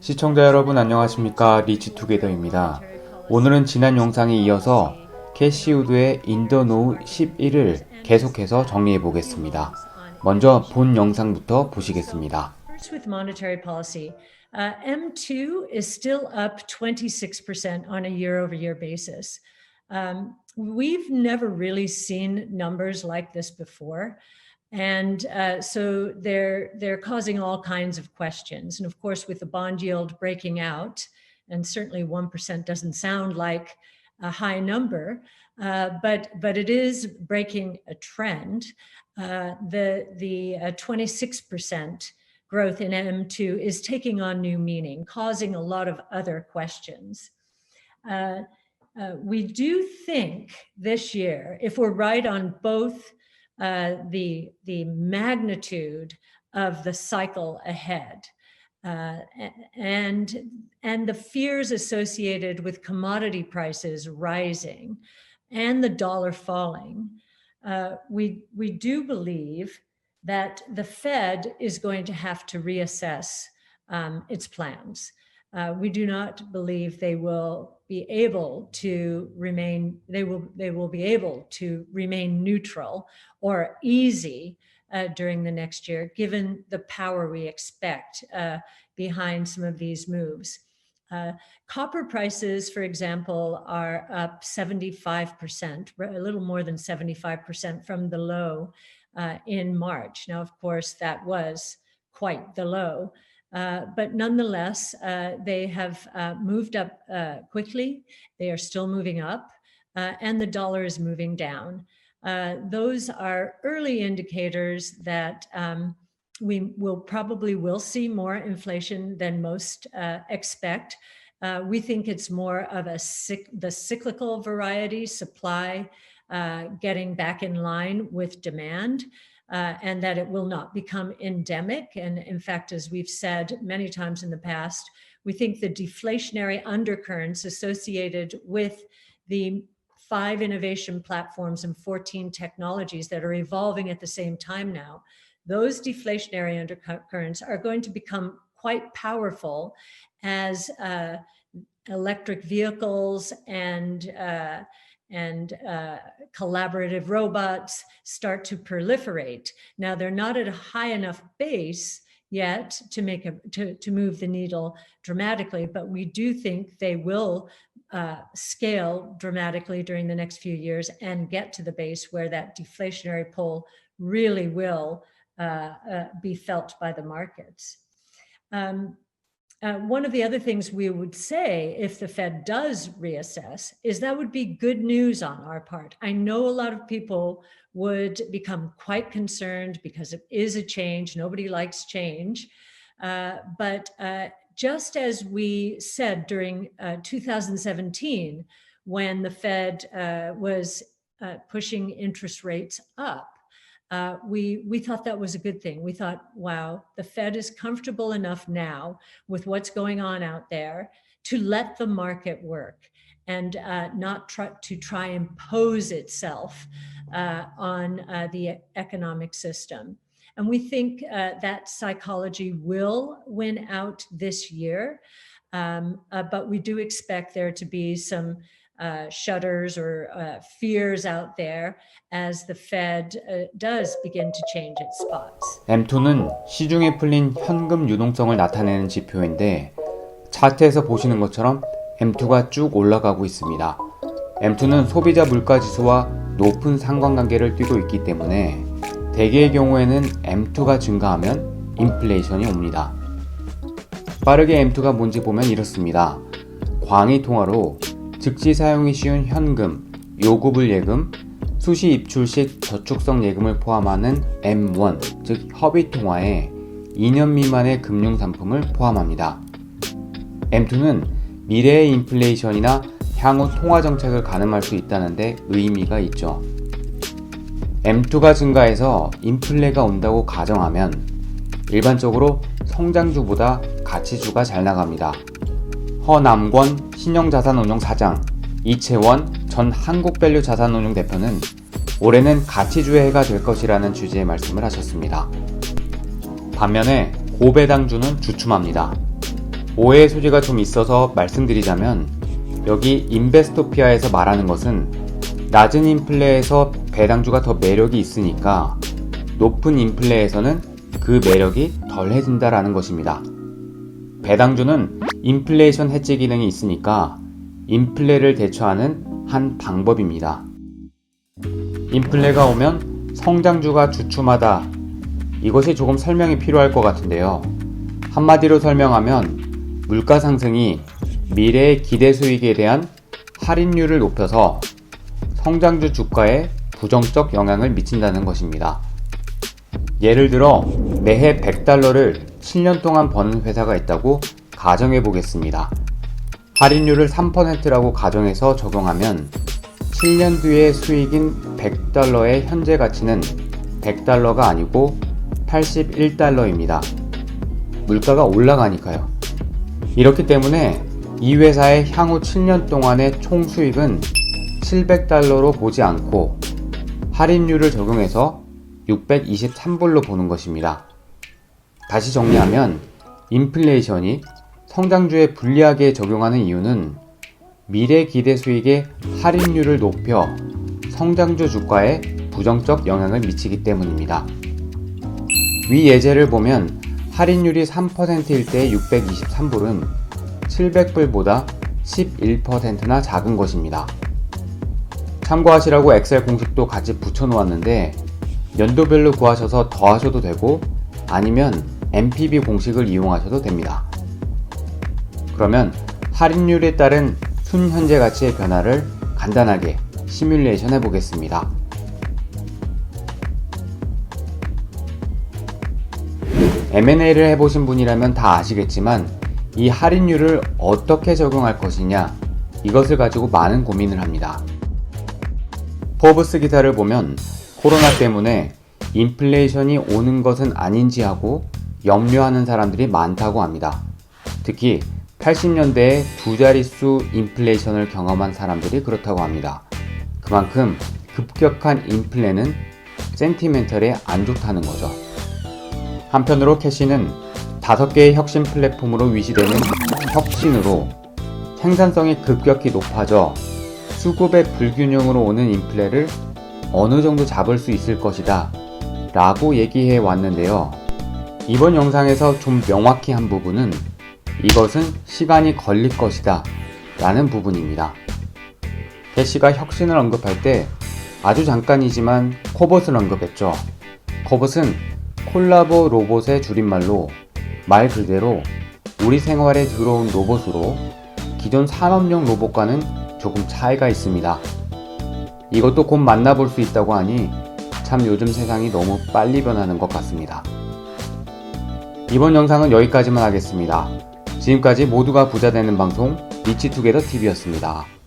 시청자 여러분 안녕하십니까? 리치투게더입니다. 오늘은 지난 영상에 이어서 캐시우드의 In the Know 11을 계속해서 정리해 보겠습니다. 먼저 본 영상부터 보시겠습니다. First with monetary policy, M2 is still up 26% on a year-over-year basis. We've never really seen numbers like this before. And so they're causing all kinds of questions. And of course, with the bond yield breaking out, and certainly 1% doesn't sound like a high number, but it is breaking a trend. The 26% growth in M2 is taking on new meaning, causing a lot of other questions. We do think this year, if we're right on both the magnitude of the cycle ahead and the fears associated with commodity prices rising and the dollar falling, we do believe that the Fed is going to have to reassess its plans. We do not believe they will be able to remain. They will be able to remain neutral or easy during the next year, given the power we expect behind some of these moves. Copper prices, for example, are up 75%, a little more than 75% from the low in March. Now, of course, that was quite the low. But nonetheless, they have moved up quickly. They are still moving up, and the dollar is moving down. Those are early indicators that we will see more inflation than most expect. We think it's more of the cyclical variety, supply getting back in line with demand. And that it will not become endemic. And in fact, as we've said many times in the past, we think the deflationary undercurrents associated with the 5 innovation platforms and 14 technologies that are evolving at the same time now, those deflationary undercurrents are going to become quite powerful as electric vehicles and collaborative robots start to proliferate. Now, they're not at a high enough base yet to move the needle dramatically, but we do think they will scale dramatically during the next few years and get to the base where that deflationary pull really will be felt by the markets. One of the other things we would say if the Fed does reassess is that would be good news on our part. I know a lot of people would become quite concerned because it is a change. Nobody likes change. But just as we said during 2017, when the Fed was pushing interest rates up, we thought that was a good thing. We thought, wow, the Fed is comfortable enough now with what's going on out there to let the market work and not try impose itself on the economic system. And we think that psychology will win out this year, but we do expect there to be some shudders or fears out there as the Fed does begin to change its spots. M2는 시중에 풀린 현금 유동성을 나타내는 지표인데 차트에서 보시는 것처럼 M2가 쭉 올라가고 있습니다. M2는 소비자 물가 지수와 높은 상관관계를 띠고 있기 때문에 대개의 경우에는 M2가 증가하면 인플레이션이 옵니다. 빠르게 M2가 뭔지 보면 이렇습니다. 광의 통화로 즉시 사용이 쉬운 현금, 요구불 예금, 수시 입출식 저축성 예금을 포함하는 M1, 즉 허비 통화에 2년 미만의 금융상품을 포함합니다. M2는 미래의 인플레이션이나 향후 통화 정책을 가늠할 수 있다는 데 의미가 있죠. M2가 증가해서 인플레가 온다고 가정하면 일반적으로 성장주보다 가치주가 잘 나갑니다. 허남권 신영자산운용 사장, 이채원 전 한국밸류 자산운용 대표는 올해는 가치주의 해가 될 것이라는 취지의 말씀을 하셨습니다. 반면에 고배당주는 주춤합니다. 오해의 소지가 좀 있어서 말씀드리자면 여기 인베스토피아에서 말하는 것은 낮은 인플레에서 배당주가 더 매력이 있으니까 높은 인플레에서는 그 매력이 덜해진다라는 것입니다. 배당주는 인플레이션 해지 기능이 있으니까 인플레를 대처하는 한 방법입니다. 인플레가 오면 성장주가 주춤하다. 이것이 조금 설명이 필요할 것 같은데요. 한마디로 설명하면 물가 상승이 미래의 기대 수익에 대한 할인율을 높여서 성장주 주가에 부정적 영향을 미친다는 것입니다. 예를 들어 매해 100달러를 7년 동안 버는 회사가 있다고 가정해 보겠습니다. 할인율을 3%라고 가정해서 적용하면 7년 뒤의 수익인 100달러의 현재 가치는 100달러가 아니고 81달러입니다. 물가가 올라가니까요. 이렇기 때문에 이 회사의 향후 7년 동안의 총 수익은 700달러로 보지 않고 할인율을 적용해서 623불로 보는 것입니다. 다시 정리하면 인플레이션이 성장주에 불리하게 적용하는 이유는 미래 기대 수익의 할인율을 높여 성장주 주가에 부정적 영향을 미치기 때문입니다. 위 예제를 보면 할인율이 3%일 때 623불은 700불보다 11%나 작은 것입니다. 참고하시라고 엑셀 공식도 같이 붙여놓았는데 연도별로 구하셔서 더하셔도 되고 아니면 NPV 공식을 이용하셔도 됩니다. 그러면 할인율에 따른 순현재 가치의 변화를 간단하게 시뮬레이션 해보겠습니다. M&A를 해보신 분이라면 다 아시겠지만 이 할인율을 어떻게 적용할 것이냐 이것을 가지고 많은 고민을 합니다. 포브스 기사를 보면 코로나 때문에 인플레이션이 오는 것은 아닌지 하고 염려하는 사람들이 많다고 합니다. 특히 80년대에 두 자릿수 인플레이션을 경험한 사람들이 그렇다고 합니다. 그만큼 급격한 인플레는 센티멘털에 안 좋다는 거죠. 한편으로 캐시는 5개의 혁신 플랫폼으로 위시되는 혁신으로 생산성이 급격히 높아져 수급의 불균형으로 오는 인플레를 어느 정도 잡을 수 있을 것이다 라고 얘기해 왔는데요. 이번 영상에서 좀 명확히 한 부분은 이것은 시간이 걸릴 것이다 라는 부분입니다. 캐시가 혁신을 언급할 때 아주 잠깐이지만 코봇을 언급했죠. 코봇은 콜라보 로봇의 줄임말로 말 그대로 우리 생활에 들어온 로봇으로 기존 산업용 로봇과는 조금 차이가 있습니다. 이것도 곧 만나볼 수 있다고 하니 참 요즘 세상이 너무 빨리 변하는 것 같습니다. 이번 영상은 여기까지만 하겠습니다. 지금까지 모두가 부자 되는 방송 리치투게더 TV였습니다.